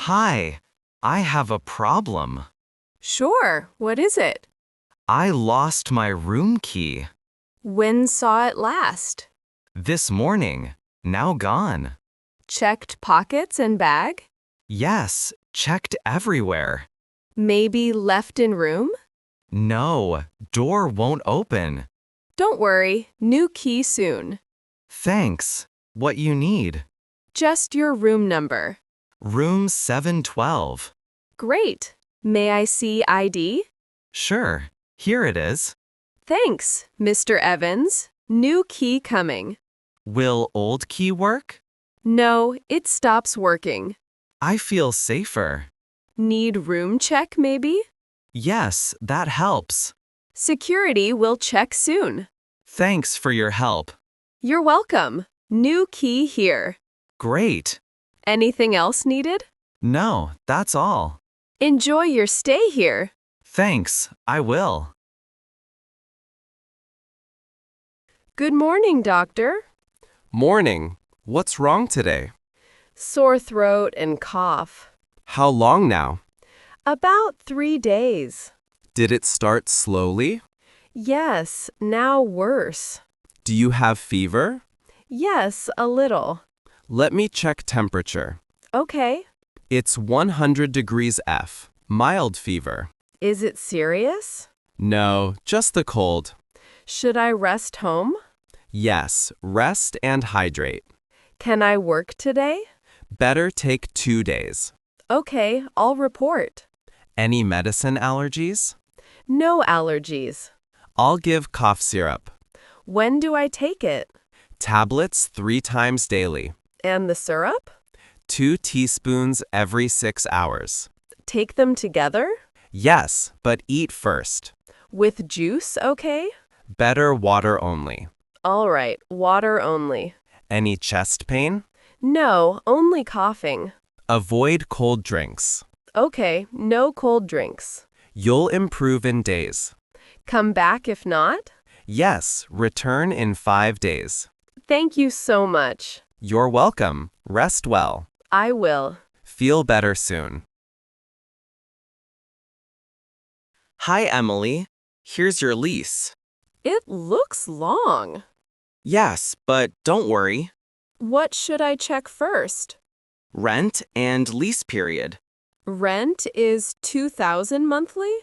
Hi, I have a problem. Sure, what is it? I lost my room key. When saw it last? This morning. Now gone. Checked pockets and bag? Yes, checked everywhere. Maybe left in room? No, door won't open. Don't worry, new key soon. Thanks. What you need? Just your room number. Room 712. Great. May I see ID? Sure, here it is. Thanks, Mr. Evans. New key coming. Will old key work? No, it stops working. I feel safer. Need room check, maybe? Yes, that helps. Security will check soon. Thanks for your help. You're welcome. New key here. Great. Anything else needed? No, that's all. Enjoy your stay here. Thanks, I will. Good morning, doctor. Morning. What's wrong today? Sore throat and cough. How long now? About 3 days. Did it start slowly? Yes, now worse. Do you have fever? Yes, a little. Let me check temperature. Okay. It's 100 degrees F. Mild fever. Is it serious? No, just the cold. Should I rest home? Yes, rest and hydrate. Can I work today? Better take 2 days. Okay, I'll report. Any medicine allergies? No allergies. I'll give cough syrup. When do I take it? Tablets 3 times daily. And the syrup? 2 teaspoons every 6 hours. Take them together? Yes, but eat first. With juice, okay? Better water only. All right, water only. Any chest pain? No, only coughing. Avoid cold drinks. Okay, no cold drinks. You'll improve in days. Come back if not? Yes, return in 5 days. Thank you so much. You're welcome. Rest well. I will. Feel better soon. Hi, Emily. Here's your lease. It looks long. Yes, but don't worry. What should I check first? Rent and lease period. Rent is $2,000 monthly?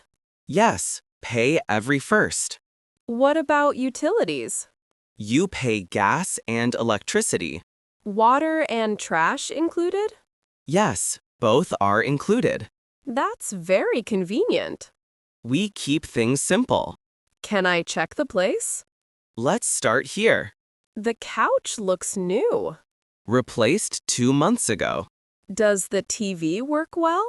Yes, pay every first. What about utilities? You pay gas and electricity. Water and trash included? Yes, both are included. That's very convenient. We keep things simple. Can I check the place? Let's start here. The couch looks new. Replaced 2 months ago. Does the TV work well?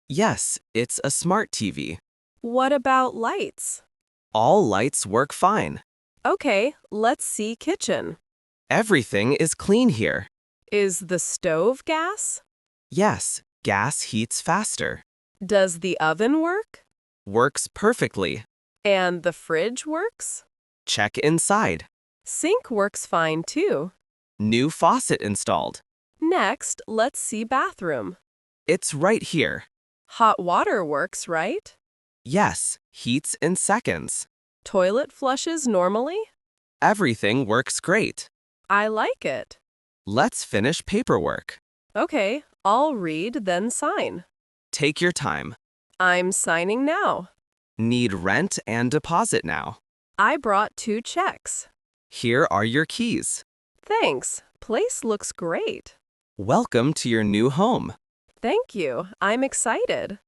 Yes, it's a smart TV. What about lights? All lights work fine. Okay, let's see kitchen. Everything is clean here. Is the stove gas? Yes, gas heats faster. Does the oven work? Works perfectly. And the fridge works? Check inside. Sink works fine too. New faucet installed. Next, let's see bathroom. It's right here. Hot water works, right? Yes, heats in seconds. Toilet flushes normally? Everything works great. I like it. Let's finish paperwork. Okay, I'll read, then sign. Take your time. I'm signing now. Need rent and deposit now. I brought 2 checks. Here are your keys. Thanks. Place looks great. Welcome to your new home. Thank you. I'm excited.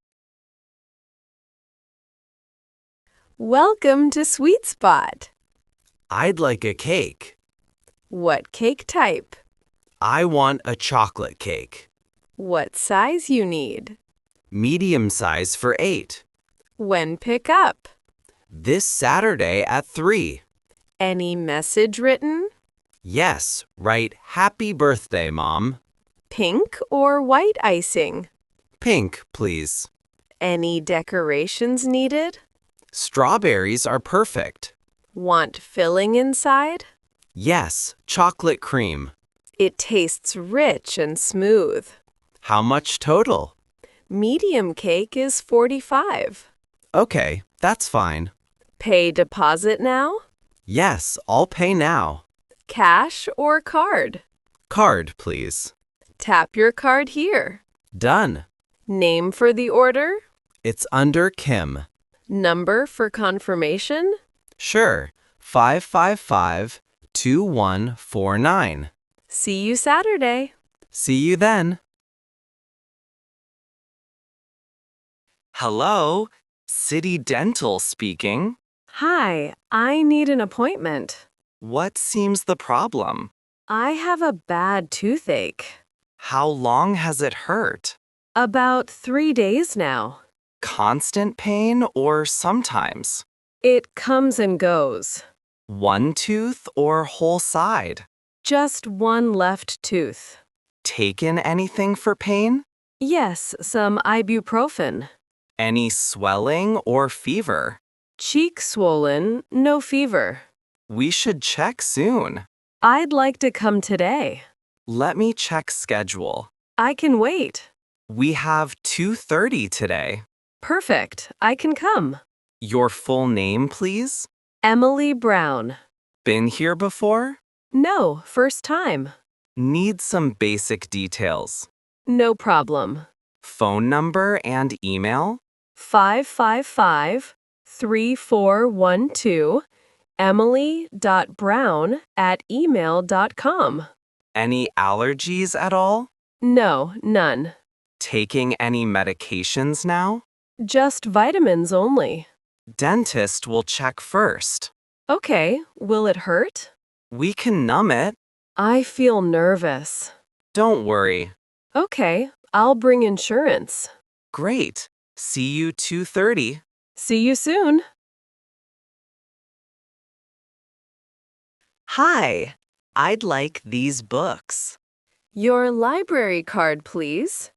Welcome to Sweet Spot. I'd like a cake. What cake type? I want a chocolate cake. What size you need? Medium size for 8. When pick up? This Saturday at 3. Any message written? Yes, write Happy Birthday, Mom. Pink or white icing? Pink, please. Any decorations needed? Strawberries are perfect. Want filling inside? Yes, chocolate cream. It tastes rich and smooth. How much total? Medium cake is 45. Okay, that's fine. Pay deposit now? Yes, I'll pay now. Cash or card? Card, please. Tap your card here. Done. Name for the order? It's under Kim. Number for confirmation? Sure. 555-2149. See you Saturday. See you then. Hello, City Dental speaking. Hi, I need an appointment. What seems the problem? I have a bad toothache. How long has it hurt? About 3 days now. Constant pain or sometimes? It comes and goes. One tooth or whole side? Just one left tooth. Taken anything for pain? Yes, some ibuprofen. Any swelling or fever? Cheek swollen, no fever. We should check soon. I'd like to come today. Let me check schedule. I can wait. We have 2:30 today. Perfect, I can come. Your full name, please? Emily Brown. Been here before? No, first time. Need some basic details. No problem. Phone number and email? 555-3412 emily.brown@email.com. Any allergies at all? No, none. Taking any medications now? Just vitamins only. Dentist will check first. Okay, will it hurt? We can numb it. I feel nervous. Don't worry. Okay, I'll bring insurance. Great. See you 2:30. See you soon. Hi. I'd like these books. Your library card, please.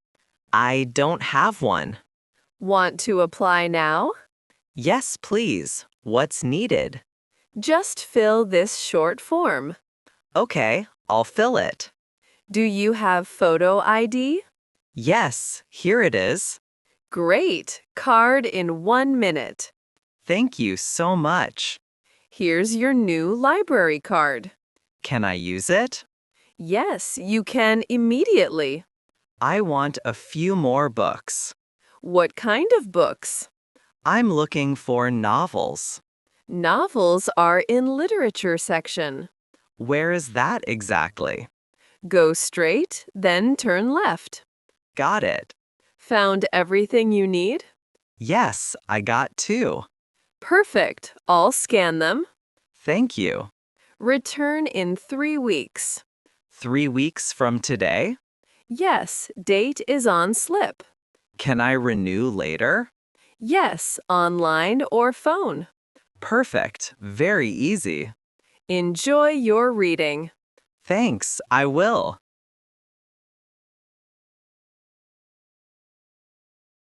I don't have one. Want to apply now? Yes, please. What's needed? Just fill this short form. Okay, I'll fill it. Do you have photo ID? Yes, here it is. Great. Card in 1 minute. Thank you so much. Here's your new library card. Can I use it? Yes, you can immediately. I want a few more books. What kind of books? I'm looking for novels. Novels are in literature section. Where is that exactly? Go straight, then turn left. Got it. Found everything you need? Yes, I got two. Perfect. I'll scan them. Thank you. Return in 3 weeks. 3 weeks from today? Yes, date is on slip. Can I renew later? Yes, online or phone. Perfect. Very easy. Enjoy your reading. Thanks, I will.